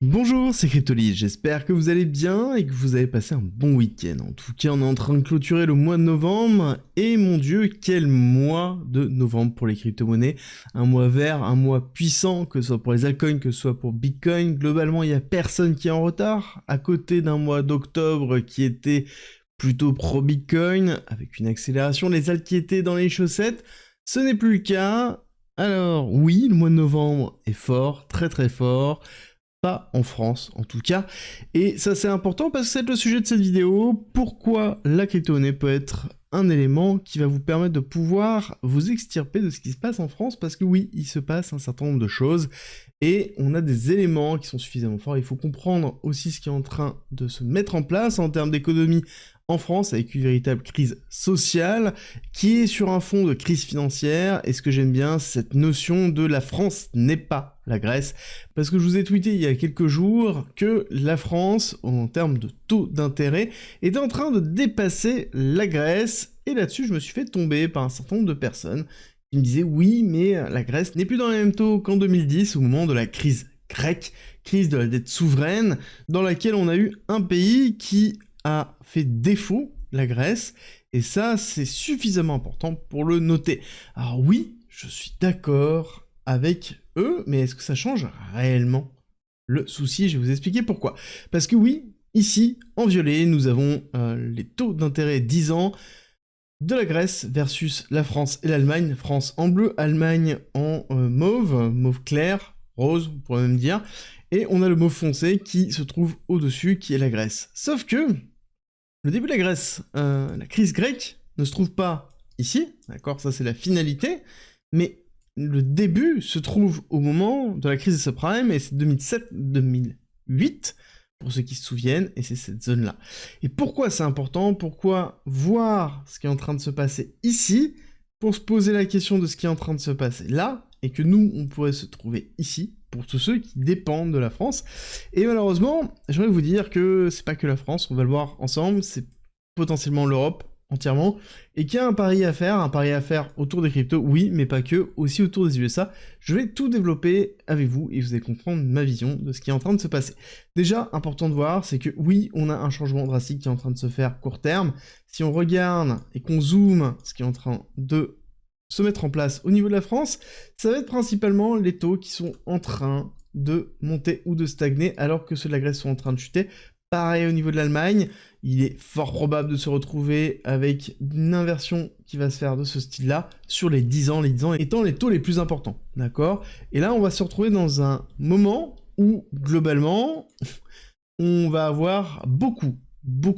Bonjour, c'est Cryptolis, j'espère que vous allez bien et que vous avez passé un bon week-end. En tout cas, on est en train de clôturer le mois de novembre, et mon dieu, quel mois de novembre pour les crypto-monnaies. Un mois vert, un mois puissant, que ce soit pour les altcoins, que ce soit pour Bitcoin. Globalement, il n'y a personne qui est en retard, à côté d'un mois d'octobre qui était plutôt pro-Bitcoin, avec une accélération, les alts qui étaient dans les chaussettes. Ce n'est plus le cas. Alors oui, le mois de novembre est fort, très très fort. Pas en France en tout cas, et ça c'est important parce que c'est le sujet de cette vidéo, pourquoi la crypto-monnaie peut être un élément qui va vous permettre de pouvoir vous extirper de ce qui se passe en France, parce que oui, il se passe un certain nombre de choses, et on a des éléments qui sont suffisamment forts. Il faut comprendre aussi ce qui est en train de se mettre en place en termes d'économie en France, avec une véritable crise sociale, qui est sur un fond de crise financière, et ce que j'aime bien, c'est cette notion de la France n'est pas la Grèce, parce que je vous ai tweeté il y a quelques jours que la France, en termes de taux d'intérêt, était en train de dépasser la Grèce, et là-dessus je me suis fait tomber par un certain nombre de personnes qui me disaient oui, mais la Grèce n'est plus dans les mêmes taux qu'en 2010, au moment de la crise grecque, crise de la dette souveraine, dans laquelle on a eu un pays qui a fait défaut, la Grèce, et ça c'est suffisamment important pour le noter. Alors oui, je suis d'accord avec eux, mais est-ce que ça change réellement le souci? Je vais vous expliquer pourquoi. Parce que oui, ici, en violet, nous avons les taux d'intérêt 10 ans de la Grèce versus la France et l'Allemagne. France en bleu, Allemagne en mauve, mauve clair, rose, on pourrait même dire, et on a le mauve foncé qui se trouve au-dessus, qui est la Grèce. Sauf que le début de la Grèce, la crise grecque, ne se trouve pas ici, d'accord, ça c'est la finalité, mais le début se trouve au moment de la crise des subprimes, et c'est 2007-2008, pour ceux qui se souviennent, et c'est cette zone-là. Et pourquoi c'est important? Pourquoi voir ce qui est en train de se passer ici, pour se poser la question de ce qui est en train de se passer là, et que nous, on pourrait se trouver ici, pour tous ceux qui dépendent de la France. Et malheureusement, j'aimerais vous dire que c'est pas que la France, on va le voir ensemble, c'est potentiellement l'Europe entièrement, et qu'il y a un pari à faire autour des cryptos, oui, mais pas que, aussi autour des USA. Je vais tout développer avec vous, et vous allez comprendre ma vision de ce qui est en train de se passer. Déjà, important de voir, c'est que oui, on a un changement drastique qui est en train de se faire court terme. Si on regarde et qu'on zoome ce qui est en train de se mettre en place au niveau de la France, ça va être principalement les taux qui sont en train de monter ou de stagner, alors que ceux de la Grèce sont en train de chuter. Pareil au niveau de l'Allemagne, il est fort probable de se retrouver avec une inversion qui va se faire de ce style-là sur les 10 ans étant les taux les plus importants, d'accord? Et là, on va se retrouver dans un moment où, globalement, on va avoir beaucoup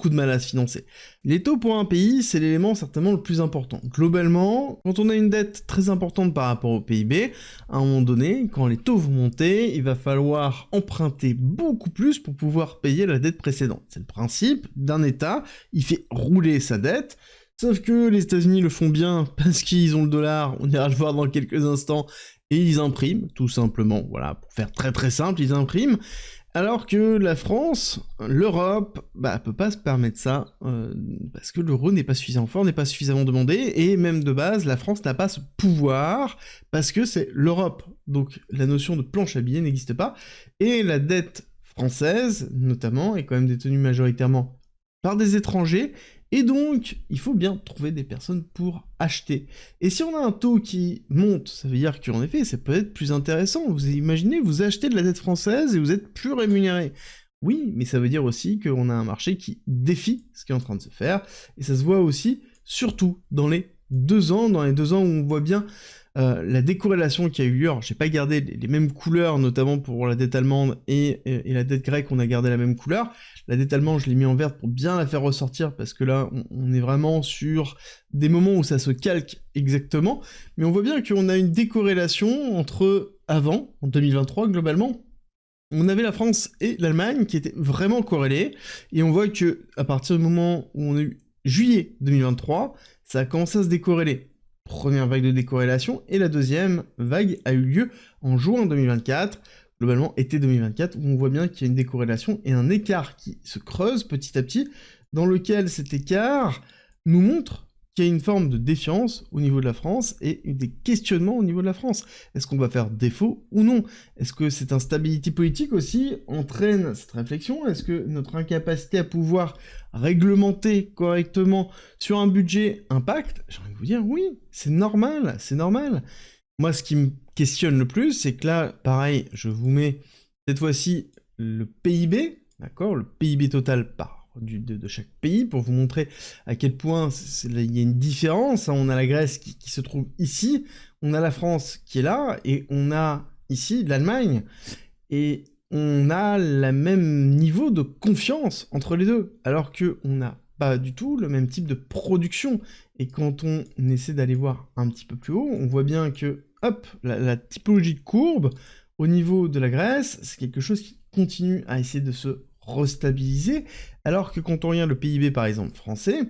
de mal à se financer. Les taux pour un pays, c'est l'élément certainement le plus important. Globalement, quand on a une dette très importante par rapport au PIB, à un moment donné, quand les taux vont monter, il va falloir emprunter beaucoup plus pour pouvoir payer la dette précédente. C'est le principe d'un État, il fait rouler sa dette, sauf que les États-Unis le font bien parce qu'ils ont le dollar, on ira le voir dans quelques instants, et ils impriment, tout simplement, voilà, pour faire très très simple, ils impriment. Alors que la France, l'Europe, peut pas se permettre ça, parce que l'euro n'est pas suffisamment fort, n'est pas suffisamment demandé, et même de base, la France n'a pas ce pouvoir, parce que c'est l'Europe. Donc la notion de planche à billets n'existe pas, et la dette française, notamment, est quand même détenue majoritairement par des étrangers, et donc, il faut bien trouver des personnes pour acheter. Et si on a un taux qui monte, ça veut dire qu'en effet, c'est peut-être plus intéressant. Vous imaginez, vous achetez de la dette française et vous êtes plus rémunéré. Oui, mais ça veut dire aussi qu'on a un marché qui défie ce qui est en train de se faire, et ça se voit aussi, surtout, dans les 2 ans, où on voit bien la décorrélation qui a eu lieu. Alors, j'ai pas gardé les mêmes couleurs, notamment pour la dette allemande et la dette grecque, on a gardé la même couleur. La dette allemande, je l'ai mis en verte pour bien la faire ressortir, parce que là, on est vraiment sur des moments où ça se calque exactement, mais on voit bien qu'on a une décorrélation entre avant, en 2023, globalement, on avait la France et l'Allemagne qui étaient vraiment corrélées, et on voit que à partir du moment où on a eu juillet 2023, ça a commencé à se décorréler. Première vague de décorrélation, et la deuxième vague a eu lieu en juin 2024, globalement été 2024, où on voit bien qu'il y a une décorrélation et un écart qui se creuse petit à petit, dans lequel cet écart nous montre qu'il y a une forme de défiance au niveau de la France et des questionnements au niveau de la France. Est-ce qu'on va faire défaut ou non? Est-ce que cette instabilité politique aussi entraîne cette réflexion? Est-ce que notre incapacité à pouvoir réglementer correctement sur un budget impacte? J'ai envie de vous dire oui, c'est normal, c'est normal. Moi, ce qui me questionne le plus, c'est que là, pareil, je vous mets cette fois-ci le PIB, d'accord, le PIB total de chaque pays, pour vous montrer à quel point il y a une différence. On a la Grèce qui se trouve ici, on a la France qui est là, et on a ici l'Allemagne, et on a le même niveau de confiance entre les deux, alors qu'on n'a pas du tout le même type de production. Et quand on essaie d'aller voir un petit peu plus haut, on voit bien que, hop, la typologie de courbe, au niveau de la Grèce, c'est quelque chose qui continue à essayer de se restabiliser, alors que quand on regarde le PIB par exemple français,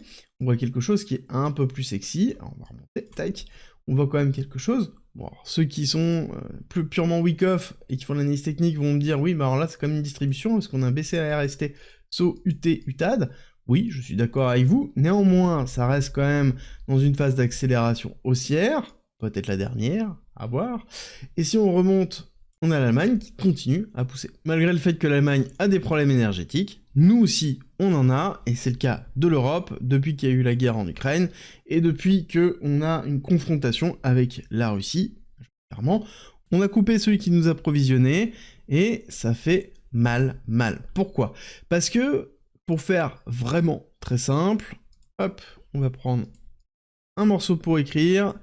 on voit quelque chose qui est un peu plus sexy. Alors, on va remonter, tac, on voit quand même quelque chose. Bon, alors, ceux qui sont plus purement week-off et qui font l'analyse technique vont me dire oui, mais alors là c'est comme une distribution parce qu'on a un BCARST, SO, UT, UTAD. Oui, je suis d'accord avec vous, néanmoins ça reste quand même dans une phase d'accélération haussière, peut-être la dernière, à voir. Et si on remonte, on a l'Allemagne qui continue à pousser. Malgré le fait que l'Allemagne a des problèmes énergétiques, nous aussi on en a, et c'est le cas de l'Europe, depuis qu'il y a eu la guerre en Ukraine, et depuis qu'on a une confrontation avec la Russie, clairement. On a coupé celui qui nous approvisionnait, et ça fait mal. Pourquoi? Parce que, pour faire vraiment très simple, hop, on va prendre un morceau pour écrire.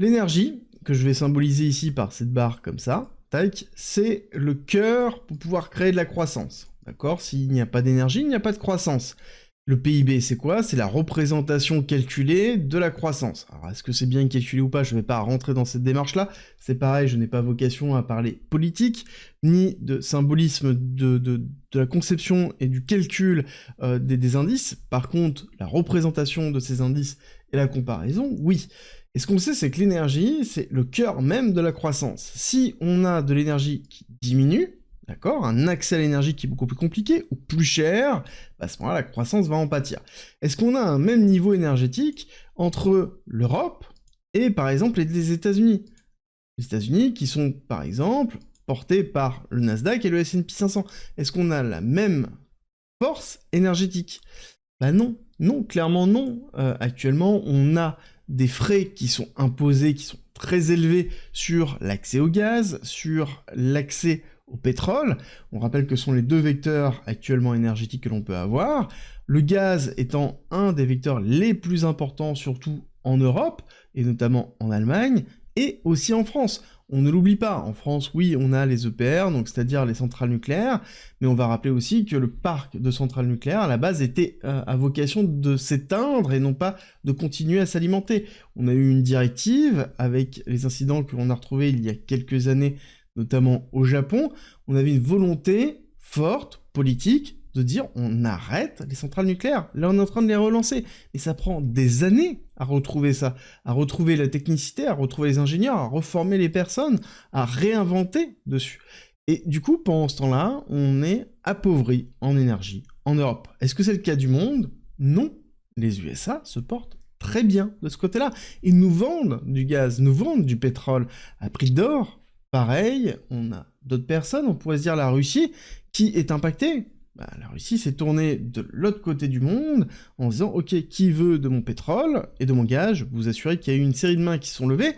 L'énergie, que je vais symboliser ici par cette barre comme ça, tac, c'est le cœur pour pouvoir créer de la croissance. D'accord? S'il n'y a pas d'énergie, il n'y a pas de croissance. Le PIB, c'est quoi? C'est la représentation calculée de la croissance. Alors, est-ce que c'est bien calculé ou pas? Je ne vais pas rentrer dans cette démarche-là. C'est pareil, je n'ai pas vocation à parler politique, ni de symbolisme de la conception et du calcul des indices. Par contre, la représentation de ces indices et la comparaison, oui. Et ce qu'on sait, c'est que l'énergie, c'est le cœur même de la croissance. Si on a de l'énergie qui diminue, d'accord, un accès à l'énergie qui est beaucoup plus compliqué ou plus cher, à ce moment-là, la croissance va en pâtir. Est-ce qu'on a un même niveau énergétique entre l'Europe et, par exemple, les États-Unis? Les États-Unis qui sont, par exemple, portés par le Nasdaq et le S&P 500. Est-ce qu'on a la même force énergétique? Bah non, clairement non. Actuellement, on a des frais qui sont imposés, qui sont très élevés sur l'accès au gaz, sur l'accès au pétrole. On rappelle que ce sont les deux vecteurs actuellement énergétiques que l'on peut avoir. Le gaz étant un des vecteurs les plus importants, surtout en Europe, et notamment en Allemagne, et aussi en France. On ne l'oublie pas, en France, oui, on a les EPR, donc c'est-à-dire les centrales nucléaires, mais on va rappeler aussi que le parc de centrales nucléaires, à la base, était à vocation de s'éteindre et non pas de continuer à s'alimenter. On a eu une directive, avec les incidents que l'on a retrouvés il y a quelques années, notamment au Japon, on avait une volonté forte, politique, de dire on arrête les centrales nucléaires. Là, on est en train de les relancer. Et ça prend des années à retrouver ça, à retrouver la technicité, à retrouver les ingénieurs, à reformer les personnes, à réinventer dessus. Et du coup, pendant ce temps-là, on est appauvri en énergie en Europe. Est-ce que c'est le cas du monde? Non. Les USA se portent très bien de ce côté-là. Ils nous vendent du gaz, nous vendent du pétrole à prix d'or. Pareil, on a d'autres personnes, on pourrait se dire la Russie, qui est impactée. Bah, la Russie s'est tournée de l'autre côté du monde en disant « Ok, qui veut de mon pétrole et de mon gaz ?» Je peux vous assurer qu'il y a eu une série de mains qui sont levées,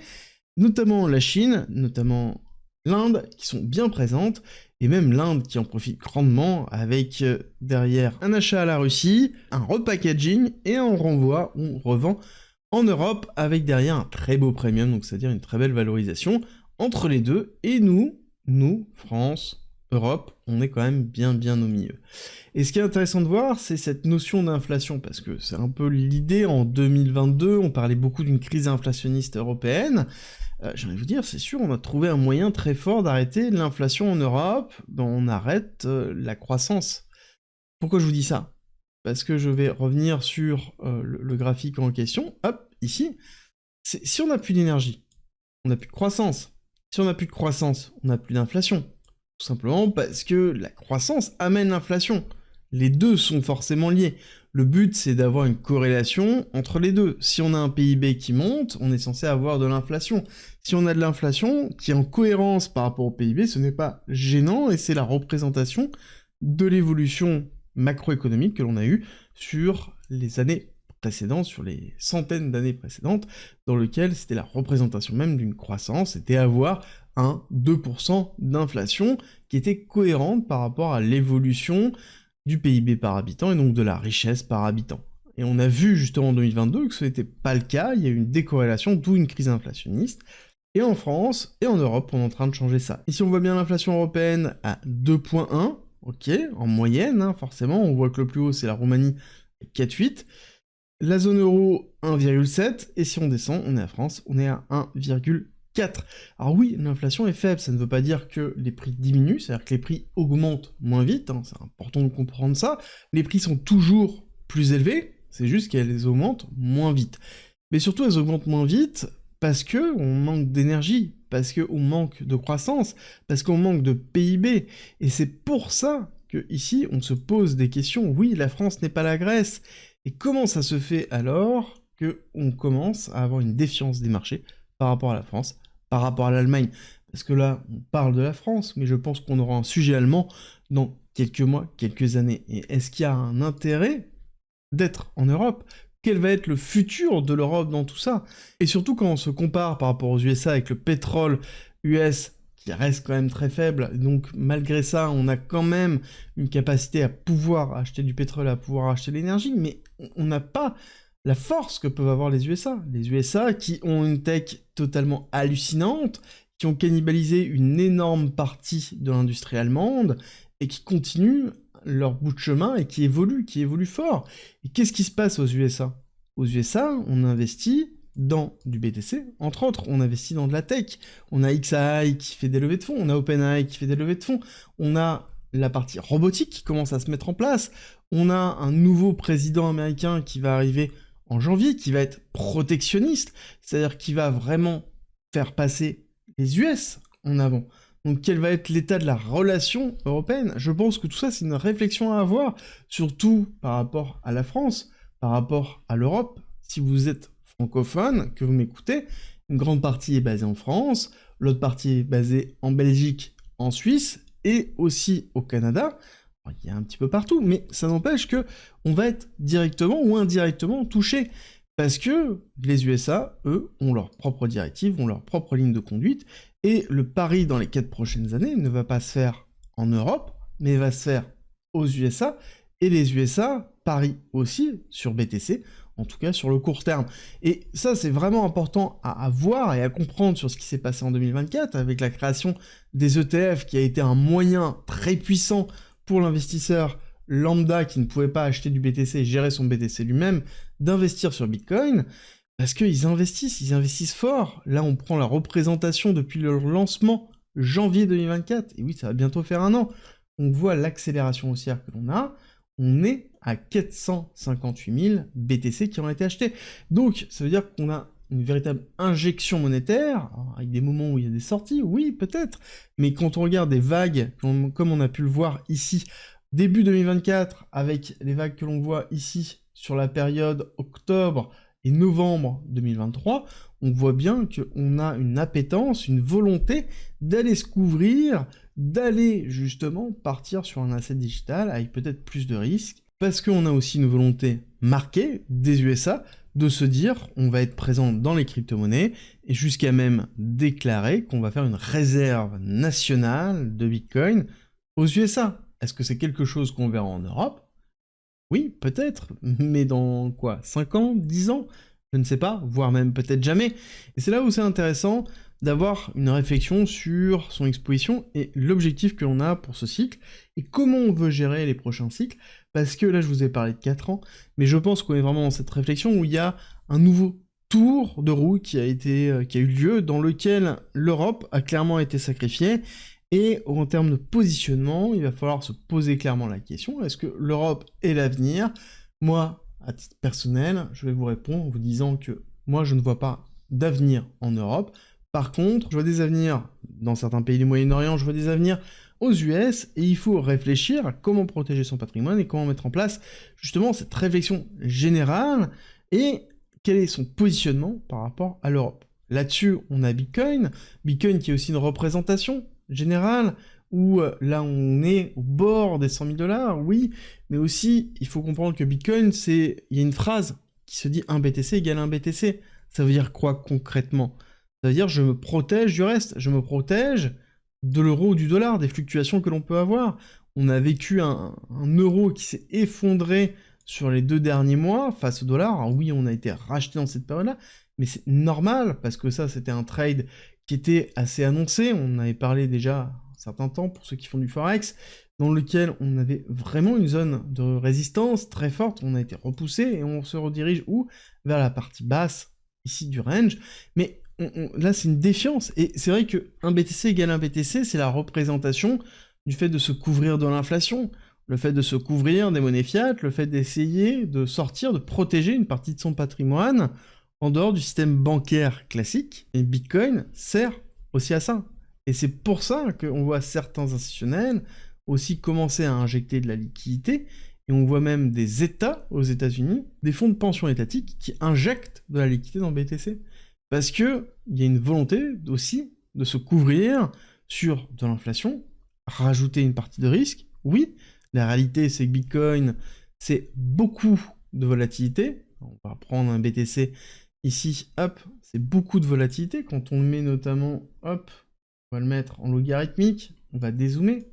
notamment la Chine, notamment l'Inde, qui sont bien présentes, et même l'Inde qui en profite grandement avec derrière un achat à la Russie, un repackaging et un renvoi, on revend en Europe avec derrière un très beau premium, donc c'est-à-dire une très belle valorisation entre les deux, et nous, France, Europe, on est quand même bien au milieu. Et ce qui est intéressant de voir, c'est cette notion d'inflation, parce que c'est un peu l'idée en 2022, on parlait beaucoup d'une crise inflationniste européenne. J'ai envie de vous dire, c'est sûr, on a trouvé un moyen très fort d'arrêter l'inflation en Europe, ben on arrête la croissance. Pourquoi je vous dis ça? Parce que je vais revenir sur le graphique en question, hop, ici. Si on n'a plus d'énergie, on n'a plus de croissance. Si on n'a plus de croissance, on n'a plus d'inflation. Tout simplement parce que la croissance amène l'inflation. Les deux sont forcément liés. Le but, c'est d'avoir une corrélation entre les deux. Si on a un PIB qui monte, on est censé avoir de l'inflation. Si on a de l'inflation qui est en cohérence par rapport au PIB, ce n'est pas gênant, et c'est la représentation de l'évolution macroéconomique que l'on a eue sur les années précédentes, sur les centaines d'années précédentes, dans lequel c'était la représentation même d'une croissance, c'était avoir un 2% d'inflation qui était cohérente par rapport à l'évolution du PIB par habitant et donc de la richesse par habitant. Et on a vu justement en 2022 que ce n'était pas le cas, il y a eu une décorrélation, d'où une crise inflationniste. Et en France et en Europe, on est en train de changer ça. Ici, on voit bien l'inflation européenne à 2,1, ok, en moyenne, hein, forcément, on voit que le plus haut, c'est la Roumanie, 4,8. La zone euro, 1,7, et si on descend, on est à France, on est à 1,4. Alors oui, l'inflation est faible, ça ne veut pas dire que les prix diminuent, c'est-à-dire que les prix augmentent moins vite, hein, c'est important de comprendre ça. Les prix sont toujours plus élevés, c'est juste qu'elles augmentent moins vite. Mais surtout, elles augmentent moins vite parce que on manque d'énergie, parce qu'on manque de croissance, parce qu'on manque de PIB. Et c'est pour ça que ici, on se pose des questions. Oui, la France n'est pas la Grèce. Et comment ça se fait alors qu'on commence à avoir une défiance des marchés par rapport à la France, par rapport à l'Allemagne? Parce que là, on parle de la France, mais je pense qu'on aura un sujet allemand dans quelques mois, quelques années. Et est-ce qu'il y a un intérêt d'être en Europe? Quel va être le futur de l'Europe dans tout ça? Et surtout quand on se compare par rapport aux USA avec le pétrole US qui reste quand même très faible, donc malgré ça, on a quand même une capacité à pouvoir acheter du pétrole, à pouvoir acheter de l'énergie, mais on n'a pas la force que peuvent avoir les USA. Les USA qui ont une tech totalement hallucinante, qui ont cannibalisé une énorme partie de l'industrie allemande, et qui continuent leur bout de chemin et qui évoluent fort. Et qu'est-ce qui se passe aux USA? Aux USA, on investit dans du BTC, entre autres, on investit dans de la tech. On a XAI qui fait des levées de fonds, on a OpenAI qui fait des levées de fonds, on a la partie robotique qui commence à se mettre en place, on a un nouveau président américain qui va arriver en janvier, qui va être protectionniste, c'est-à-dire qui va vraiment faire passer les US en avant. Donc quel va être l'état de la relation européenne? Je pense que tout ça, c'est une réflexion à avoir, surtout par rapport à la France, par rapport à l'Europe. Si vous êtes francophone, que vous m'écoutez, une grande partie est basée en France, l'autre partie est basée en Belgique, en Suisse, et aussi au Canada. Alors, il y a un petit peu partout, mais ça n'empêche que on va être directement ou indirectement touché. Parce que les USA, eux, ont leurs propres directives, ont leurs propres lignes de conduite, et le pari dans les 4 prochaines années ne va pas se faire en Europe, mais va se faire aux USA, et les USA parient aussi sur BTC, en tout cas sur le court terme. Et ça, c'est vraiment important à voir et à comprendre sur ce qui s'est passé en 2024, avec la création des ETF, qui a été un moyen très puissant pour l'investisseur lambda qui ne pouvait pas acheter du BTC et gérer son BTC lui-même, d'investir sur Bitcoin, parce qu'ils investissent fort. Là, on prend la représentation depuis le lancement janvier 2024, et oui, ça va bientôt faire un an. On voit l'accélération haussière que l'on a, on est à 458 000 BTC qui ont été achetés. Donc, ça veut dire qu'on a une véritable injection monétaire, avec des moments où il y a des sorties, oui, peut-être, mais quand on regarde des vagues, comme on a pu le voir ici, début 2024, avec les vagues que l'on voit ici, sur la période octobre et novembre 2023, on voit bien qu'on a une appétence, une volonté d'aller se couvrir, d'aller justement partir sur un asset digital avec peut-être plus de risques, parce qu'on a aussi une volonté marquée des USA de se dire on va être présent dans les crypto-monnaies, et jusqu'à même déclarer qu'on va faire une réserve nationale de Bitcoin aux USA. Est-ce que c'est quelque chose qu'on verra en Europe? Oui, peut-être, mais dans quoi, 5 ans, 10 ans? Je ne sais pas, voire même peut-être jamais. Et c'est là où c'est intéressant d'avoir une réflexion sur son exposition et l'objectif que l'on a pour ce cycle, et comment on veut gérer les prochains cycles, parce que là je vous ai parlé de 4 ans, mais je pense qu'on est vraiment dans cette réflexion où il y a un nouveau tour de roue qui a eu lieu, dans lequel l'Europe a clairement été sacrifiée. Et en termes de positionnement, il va falloir se poser clairement la question, est-ce que l'Europe est l'avenir? Moi, à titre personnel, je vais vous répondre en vous disant que moi, je ne vois pas d'avenir en Europe. Par contre, je vois des avenirs dans certains pays du Moyen-Orient, je vois des avenirs aux US, et il faut réfléchir à comment protéger son patrimoine et comment mettre en place justement cette réflexion générale et quel est son positionnement par rapport à l'Europe. Là-dessus, on a Bitcoin, Bitcoin qui est aussi une représentation générale, où là on est au bord des 100 000 $, oui, mais aussi il faut comprendre que Bitcoin, il y a une phrase qui se dit un BTC égale un BTC. Ça veut dire quoi concrètement? Ça veut dire je me protège du reste, je me protège de l'euro ou du dollar, des fluctuations que l'on peut avoir. On a vécu un euro qui s'est effondré sur les 2 derniers mois face au dollar. Alors oui, on a été racheté dans cette période-là, mais c'est normal, parce que ça, c'était un trade qui était assez annoncé. On avait parlé déjà un certain temps, pour ceux qui font du Forex, dans lequel on avait vraiment une zone de résistance très forte. On a été repoussé, et on se redirige où? Vers la partie basse, ici, du range. Mais là, c'est une défiance. Et c'est vrai qu'un BTC égale un BTC, c'est la représentation du fait de se couvrir de l'inflation, le fait de se couvrir des monnaies fiat, le fait d'essayer de sortir, de protéger une partie de son patrimoine en dehors du système bancaire classique. Et Bitcoin sert aussi à ça. Et c'est pour ça qu'on voit certains institutionnels aussi commencer à injecter de la liquidité, et on voit même des États aux États-Unis, des fonds de pension étatiques qui injectent de la liquidité dans BTC. Parce qu'il y a une volonté aussi de se couvrir sur de l'inflation, rajouter une partie de risque. Oui, la réalité c'est que Bitcoin, c'est beaucoup de volatilité. On va prendre un BTC ici, hop, c'est beaucoup de volatilité. Quand on le met notamment, hop, on va le mettre en logarithmique, on va dézoomer.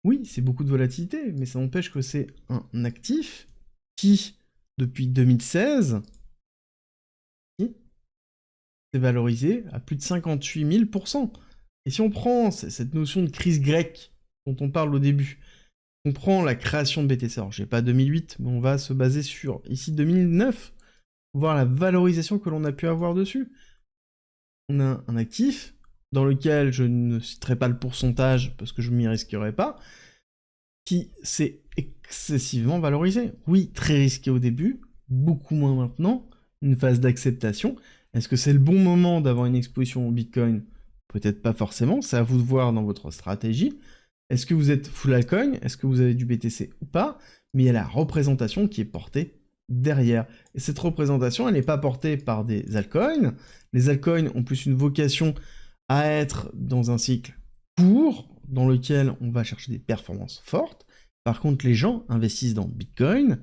Oui, c'est beaucoup de volatilité, mais ça n'empêche que c'est un actif qui, depuis 2016, s'est valorisé à plus de 58 000 %. Et si on prend cette notion de crise grecque dont on parle au début, on prend la création de BTC, alors j'ai pas 2008, mais on va se baser sur, ici, 2009, voir la valorisation que l'on a pu avoir dessus. On a un actif dans lequel je ne citerai pas le pourcentage parce que je m'y risquerai pas, qui s'est excessivement valorisé. Oui, très risqué au début, beaucoup moins maintenant, une phase d'acceptation. Est-ce que c'est le bon moment d'avoir une exposition au Bitcoin? Peut-être pas forcément, c'est à vous de voir dans votre stratégie. Est-ce que vous êtes full altcoin? Est-ce que vous avez du BTC ou pas? Mais il y a la représentation qui est portée derrière. Et cette représentation, elle n'est pas portée par des altcoins. Les altcoins ont plus une vocation à être dans un cycle court, dans lequel on va chercher des performances fortes. Par contre, les gens investissent dans Bitcoin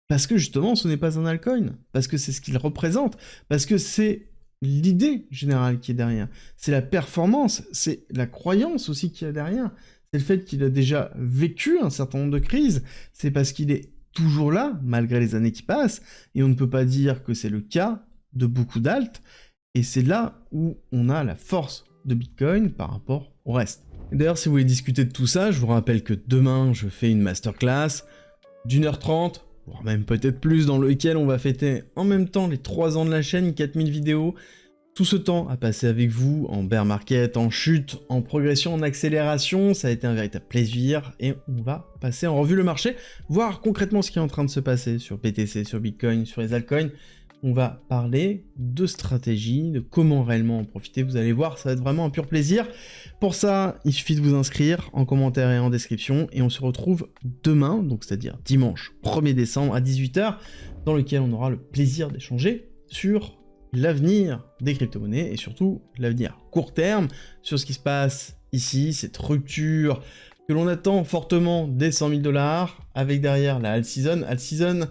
parce que justement, ce n'est pas un altcoin, parce que c'est ce qu'il représente, parce que c'est l'idée générale qui est derrière. C'est la performance, c'est la croyance aussi qu'il y a derrière. C'est le fait qu'il a déjà vécu un certain nombre de crises, c'est parce qu'il est toujours là, malgré les années qui passent, et on ne peut pas dire que c'est le cas de beaucoup d'alts, et c'est là où on a la force de Bitcoin par rapport au reste. D'ailleurs, si vous voulez discuter de tout ça, je vous rappelle que demain, je fais une masterclass d'1h30, voire même peut-être plus, dans lequel on va fêter en même temps les 3 ans de la chaîne, 4000 vidéos, tout ce temps à passer avec vous, en bear market, en chute, en progression, en accélération, ça a été un véritable plaisir, et on va passer en revue le marché, voir concrètement ce qui est en train de se passer sur BTC, sur Bitcoin, sur les altcoins. On va parler de stratégie, de comment réellement en profiter, vous allez voir, ça va être vraiment un pur plaisir. Pour ça, il suffit de vous inscrire en commentaire et en description, et on se retrouve demain, donc c'est-à-dire dimanche 1er décembre à 18 h, dans lequel on aura le plaisir d'échanger sur l'avenir des crypto-monnaies, et surtout l'avenir court terme, sur ce qui se passe ici, cette rupture que l'on attend fortement des 100 000 $, avec derrière la alt season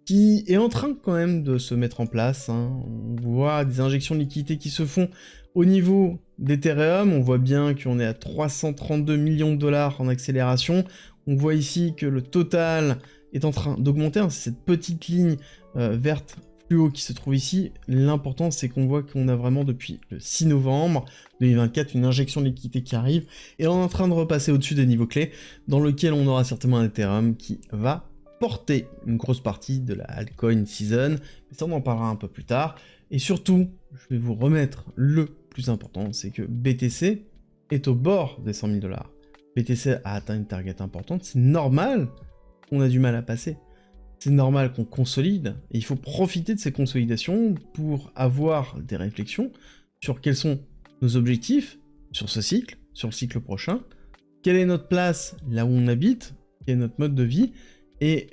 qui est en train quand même de se mettre en place, hein. On voit des injections de liquidités qui se font au niveau d'Ethereum, on voit bien qu'on est à 332 millions de $ en accélération, on voit ici que le total est en train d'augmenter, hein. C'est cette petite ligne verte fluo qui se trouve ici. L'important c'est qu'on voit qu'on a vraiment depuis le 6 novembre 2024 une injection de liquidité qui arrive, et on est en train de repasser au-dessus des niveaux clés, dans lequel on aura certainement un Ethereum qui va porter une grosse partie de la altcoin season, mais ça on en parlera un peu plus tard. Et surtout, je vais vous remettre le plus important, c'est que BTC est au bord des 100 000 $. BTC a atteint une target importante, c'est normal qu'on a du mal à passer. C'est normal qu'on consolide, et il faut profiter de ces consolidations pour avoir des réflexions sur quels sont nos objectifs sur ce cycle, sur le cycle prochain, quelle est notre place là où on habite, quel est notre mode de vie, et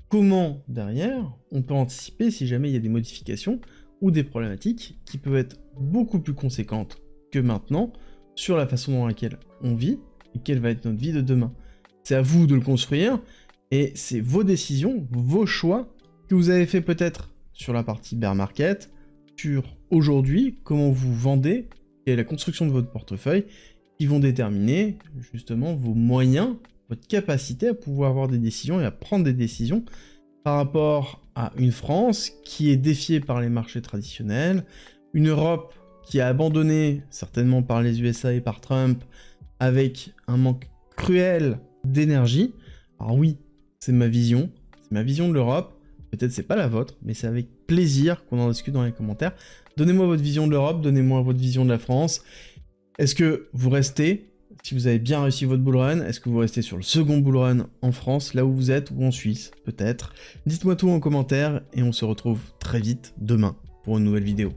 comment, derrière, on peut anticiper si jamais il y a des modifications ou des problématiques qui peuvent être beaucoup plus conséquentes que maintenant sur la façon dans laquelle on vit et quelle va être notre vie de demain. C'est à vous de le construire, et c'est vos décisions, vos choix que vous avez fait peut-être sur la partie bear market, sur aujourd'hui, comment vous vendez, et la construction de votre portefeuille, qui vont déterminer justement vos moyens, votre capacité à pouvoir avoir des décisions et à prendre des décisions par rapport à une France qui est défiée par les marchés traditionnels, une Europe qui a abandonné, certainement par les USA et par Trump, avec un manque cruel d'énergie. Alors oui, c'est ma vision de l'Europe, peut-être c'est pas la vôtre, mais c'est avec plaisir qu'on en discute dans les commentaires. Donnez-moi votre vision de l'Europe, donnez-moi votre vision de la France. Est-ce que vous restez, si vous avez bien réussi votre bull run, est-ce que vous restez sur le second bull run en France, là où vous êtes, ou en Suisse, peut-être? Dites-moi tout en commentaire, et on se retrouve très vite demain pour une nouvelle vidéo.